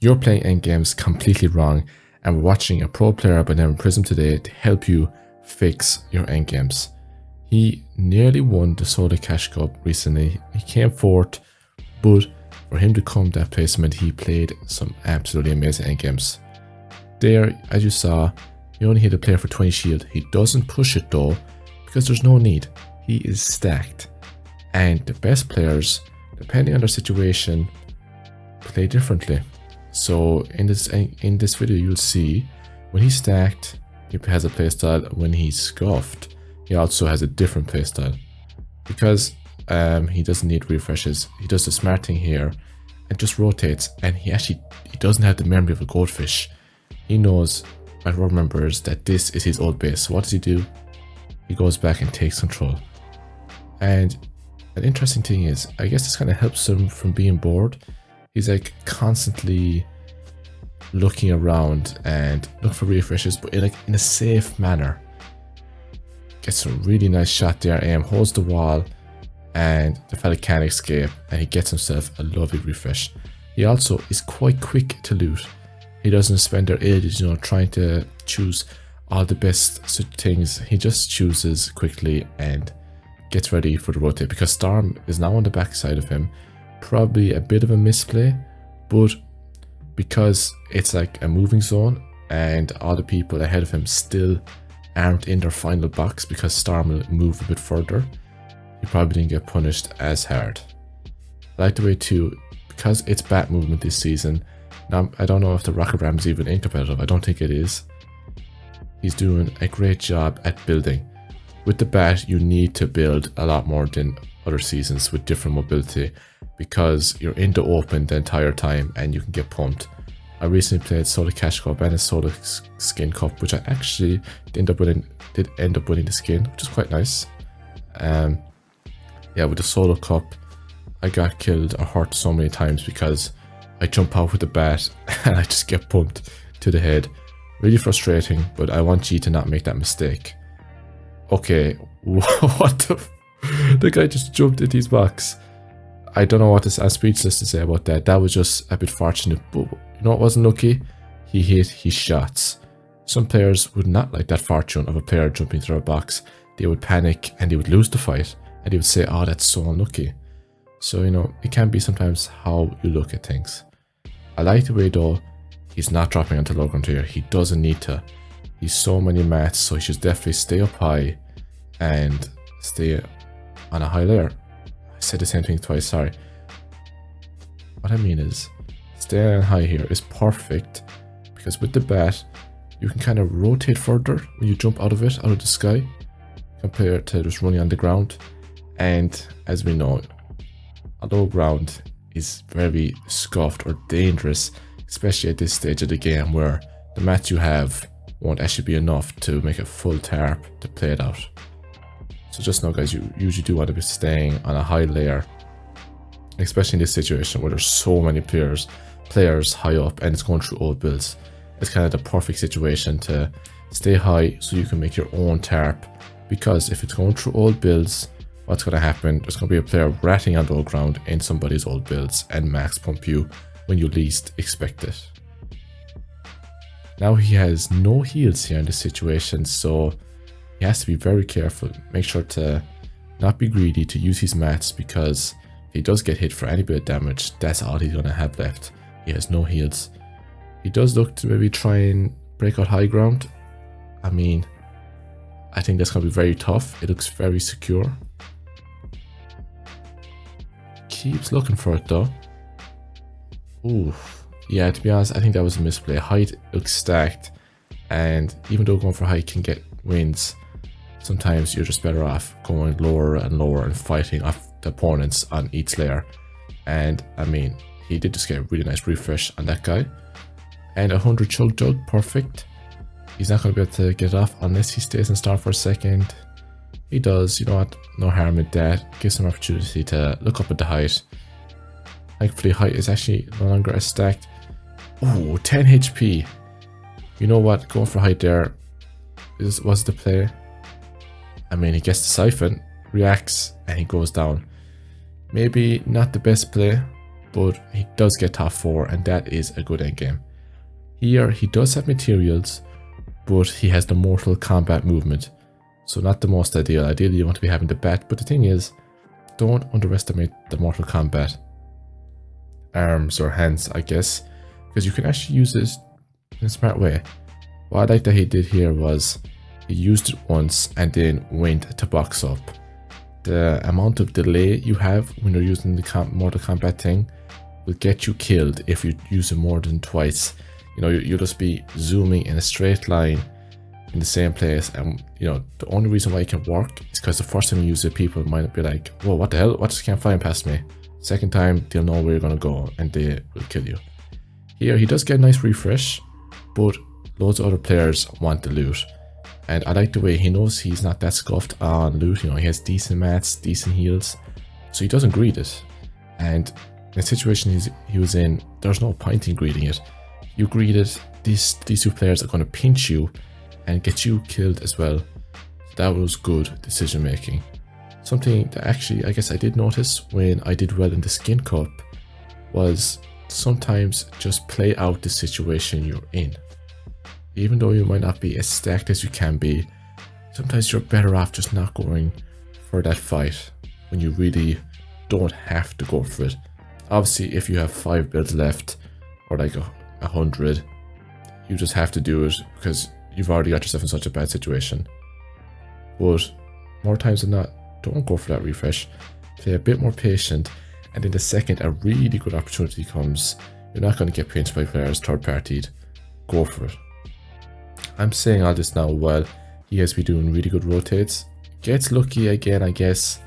You're playing endgames completely wrong, and we're watching a pro player by the name of Prism today to help you fix your endgames. He nearly won the Soda Cash Cup recently. He came fourth, but for him to come that placement, he played some absolutely amazing endgames. There, as you saw, he only hit a player for 20 shield. He doesn't push it though, because there's no need. He is stacked. And the best players, depending on their situation, play differently. So in this video, you'll see when he's stacked, he has a playstyle. When he's scuffed, he also has a different playstyle, because he doesn't need refreshes. He does the smart thing here and just rotates, and he doesn't have the memory of a goldfish. He knows and remembers that this is his old base. So what does he do? He goes back and takes control. And an interesting thing is, I guess this kind of helps him from being bored. He's like constantly looking around and look for refreshes, but in a safe manner. Gets a really nice shot there, aim, holds the wall, and the fella can't escape, and he gets himself a lovely refresh. He also is quite quick to loot. He doesn't spend their ages, trying to choose all the best things. He just chooses quickly and gets ready for the rotate, because Storm is now on the backside of him. Probably a bit of a misplay, but because it's like a moving zone and all the people ahead of him still aren't in their final box, because Storm will move a bit further, he probably didn't get punished as hard. I like the way too, because it's bat movement this season. Now, I don't know if the Rocket Ram is even in competitive. I don't think it is. He's doing a great job at building. With the bat, you need to build a lot more than other seasons with different mobility, because you're in the open the entire time and you can get pumped. I recently played Soda Cash Cup and a Soda Skin Cup, which I actually did end up winning the skin, which is quite nice. Yeah, with the Solo Cup, I got killed or hurt so many times because I jump out with the bat and I just get pumped to the head. Really frustrating, but I want you to not make that mistake. Okay, what the guy just jumped into his box. I don't know what I'm speechless to say about that. That was just a bit fortunate, but you know what wasn't lucky? He hit his shots. Some players would not like that fortune of a player jumping through a box. They would panic and they would lose the fight, and they would say, oh, that's so unlucky. So, it can be sometimes how you look at things. I like the way though, he's not dropping onto low ground here. He doesn't need to. He's so many mats, so he should definitely stay up high and stay on a high layer. I said the same thing twice, sorry. What I mean is, staying on high here is perfect, because with the bat, you can kind of rotate further when you jump out of the sky, compared to just running on the ground. And as we know, a low ground is very scuffed or dangerous, especially at this stage of the game where the mats you have won't actually be enough to make a full tarp to play it out. So just know, guys, you usually do want to be staying on a high layer, especially in this situation where there's so many players high up and it's going through old builds. It's kind of the perfect situation to stay high so you can make your own tarp, because if it's going through old builds, what's going to happen? There's going to be a player ratting on the old ground in somebody's old builds and max pump you when you least expect it. Now he has no heals here in this situation, so he has to be very careful. Make sure to not be greedy to use his mats, because if he does get hit for any bit of damage, that's all he's going to have left. He has no heals. He does look to maybe try and break out high ground. I mean, I think that's going to be very tough. It looks very secure. Keeps looking for it though. Ooh. Yeah, to be honest, I think that was a misplay. Height looks stacked, and even though going for height can get wins, sometimes you're just better off going lower and lower and fighting off the opponents on each layer. And I mean, he did just get a really nice refresh on that guy. And 100 Chug Jug, perfect. He's not going to be able to get it off unless he stays in star for a second. He does, you know what, no harm in that. Gives him an opportunity to look up at the height. Thankfully, height is actually no longer as stacked. Oh, 10 HP. You know what, going for height there was the play. I mean, he gets the siphon, reacts, and he goes down. Maybe not the best play, but he does get top 4, and that is a good endgame. Here, he does have materials, but he has the Mortal Kombat movement, so not the most ideal. Ideally, you want to be having the bat, but the thing is, don't underestimate the Mortal Kombat arms or hands, I guess, because you can actually use this in a smart way. What I like that he did here was he used it once and then went to box up. The amount of delay you have when you're using the Mortal Kombat thing will get you killed if you use it more than twice. You know, you'll just be zooming in a straight line in the same place, and you know, the only reason why it can work is because the first time you use it, people might be like, whoa, what the hell, what just can't fly past me? Second time, they'll know where you're gonna go and they will kill you. Here, he does get a nice refresh, but loads of other players want the loot. And I like the way he knows he's not that scuffed on loot. You know, he has decent mats, decent heals, so he doesn't greed it. And in the situation he was in, there's no point in greeding it. You greed it, these two players are going to pinch you and get you killed as well. That was good decision making. Something that actually I guess I did notice when I did well in the Skin Cup was sometimes just play out the situation you're in. Even though you might not be as stacked as you can be, sometimes you're better off just not going for that fight when you really don't have to go for it. Obviously, if you have 5 builds left or like 100, you just have to do it because you've already got yourself in such a bad situation. But more times than not, don't go for that refresh. Play a bit more patient, and then the second a really good opportunity comes, you're not going to get pinched by players third partied. Go for it. I'm saying all this now while he has been doing really good rotates. Gets lucky again, I guess,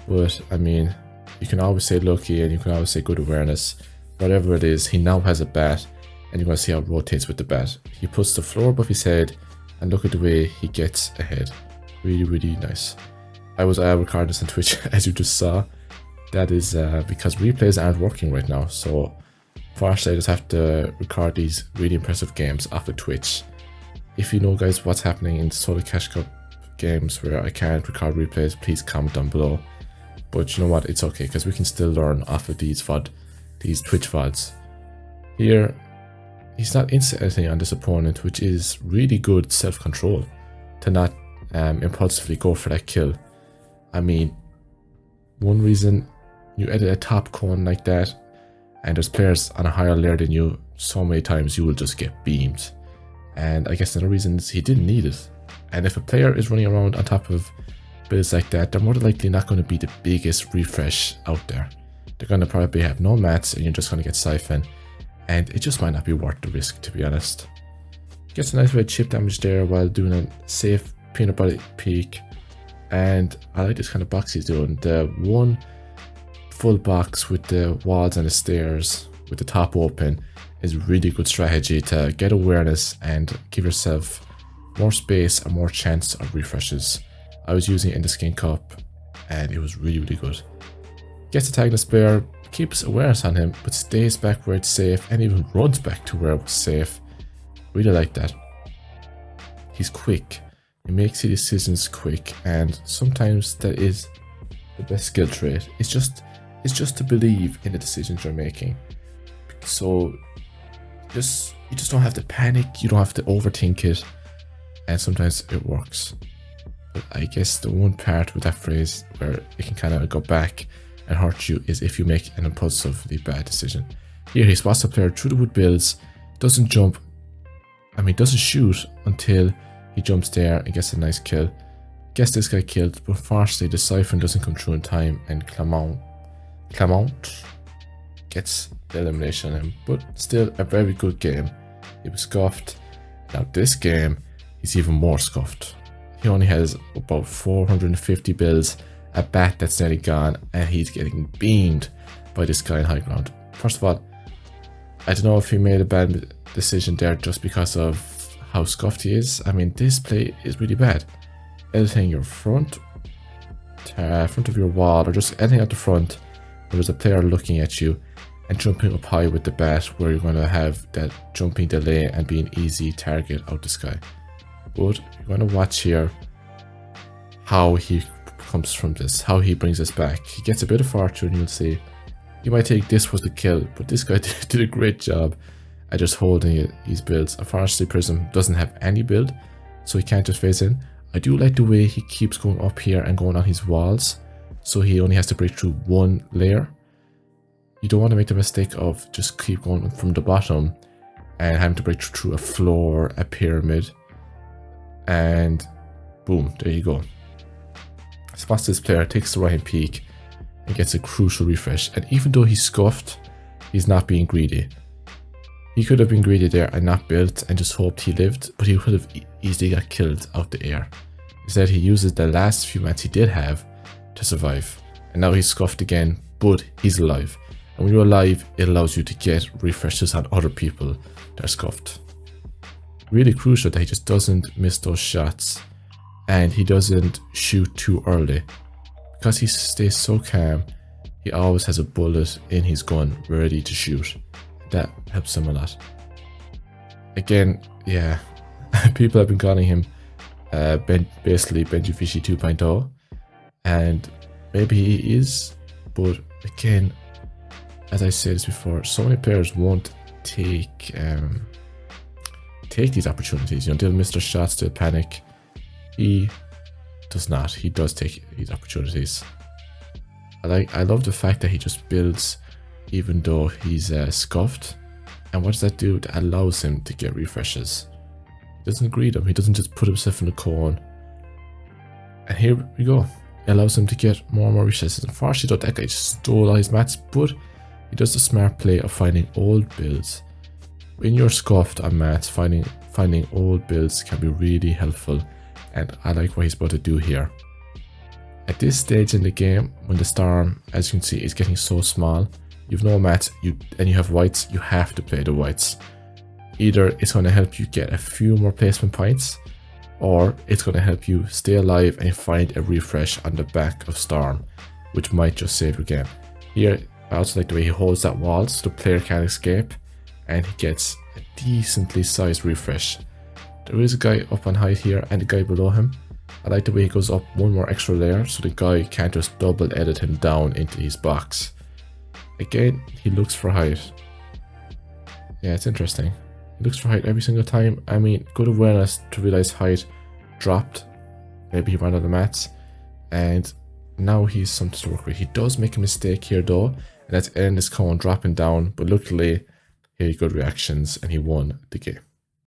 but I mean, you can always say lucky and you can always say good awareness. Whatever it is, he now has a bat, and you're going to see how it rotates with the bat. He puts the floor above his head, and look at the way he gets ahead. Really, really nice. I was recording this on Twitch, as you just saw. That is because replays aren't working right now, so first I just have to record these really impressive games off of Twitch. If you know, guys, what's happening in Solo Cash Cup games where I can't record replays, please comment down below. But you know what, it's okay, because we can still learn off of these Twitch VODs. Here, he's not insta-editing on this opponent, which is really good self-control to not impulsively go for that kill. I mean, one reason you edit a top cone like that and there's players on a higher layer than you, so many times you will just get beamed. And I guess another reason is he didn't need it. And if a player is running around on top of builds like that, they're more than likely not going to be the biggest refresh out there. They're going to probably have no mats and you're just going to get siphoned. And it just might not be worth the risk, to be honest. Gets a nice bit of chip damage there while doing a safe peanut butter peek. And I like this kind of box he's doing. The one full box with the walls and the stairs with the top open is really good strategy to get awareness and give yourself more space and more chance of refreshes. I was using it in the Skin Cup and it was really, really good. Gets a tagless player, keeps awareness on him, but stays back where it's safe and even runs back to where it was safe. Really like that. He's quick. He makes his decisions quick, and sometimes that is the best skill trait. It's just to believe in the decisions you're making. So you just don't have to panic, you don't have to overthink it, and sometimes it works. But I guess the one part with that phrase where it can kind of go back and hurt you is if you make an impulsively bad decision. Here he spots the player through the wood builds, doesn't shoot until he jumps there and gets a nice kill. Gets this guy killed, but unfortunately the siphon doesn't come through in time and Clement gets the elimination on him, but still a very good game. He was scuffed. Now this game, he's even more scuffed. He only has about 450 builds, a bat that's nearly gone, and he's getting beamed by this guy in high ground. First of all, I don't know if he made a bad decision there just because of how scuffed he is. I mean, this play is really bad. Editing your front of your wall, or just anything at the front where there's a player looking at you, and jumping up high with the bat where you're going to have that jumping delay and be an easy target out the sky. But you're going to watch here how he comes from this, how he brings us back. He gets a bit of fortune, you'll see, You might think this was the kill, but this guy did a great job at just holding his builds. Unfortunately, Prism doesn't have any build, so he can't just phase in. I do like the way he keeps going up here and going on his walls, so he only has to break through one layer. You don't want to make the mistake of just keep going from the bottom and having to break through a floor, a pyramid, and boom, there you go. Spots this player, takes the right hand peek, and gets a crucial refresh. And even though he's scuffed, he's not being greedy. He could have been greedy there and not built and just hoped he lived, but he could have easily got killed out the air. Instead, he uses the last few mats he did have to survive. And now he's scuffed again, but he's alive. And when you're alive, it allows you to get refreshes on other people that are scuffed. Really crucial that he just doesn't miss those shots and he doesn't shoot too early. Because he stays so calm, he always has a bullet in his gun ready to shoot. That helps him a lot. Again, yeah, people have been calling him basically Benji Fishy 2.0, and maybe he is, but again, as I said this before, so many players won't take these opportunities. You know, they'll miss their shots, they'll panic. He does not. He does take these opportunities. I love the fact that he just builds even though he's scuffed. And what does that do? That allows him to get refreshes. He doesn't greed them. He doesn't just put himself in the cone. And here we go. It allows him to get more and more refreshes. Unfortunately though, that guy just stole all his mats, but he does the smart play of finding old builds. When you're scuffed on mats, finding old builds can be really helpful. And I like what he's about to do here. At this stage in the game, when the storm, as you can see, is getting so small, you've no mats, and you have whites, you have to play the whites. Either it's going to help you get a few more placement points, or it's going to help you stay alive and find a refresh on the back of storm, which might just save your game. Here, I also like the way he holds that wall so the player can't escape, and he gets a decently sized refresh. There is a guy up on height here and a guy below him. I like the way he goes up one more extra layer so the guy can't just double edit him down into his box. Again, he looks for height. Yeah, it's interesting. He looks for height every single time. I mean, good awareness to realize height dropped. Maybe he ran out of mats. And now he's something to work with. He does make a mistake here though. And that's end his cone dropping down. But luckily, he had good reactions and he won the game.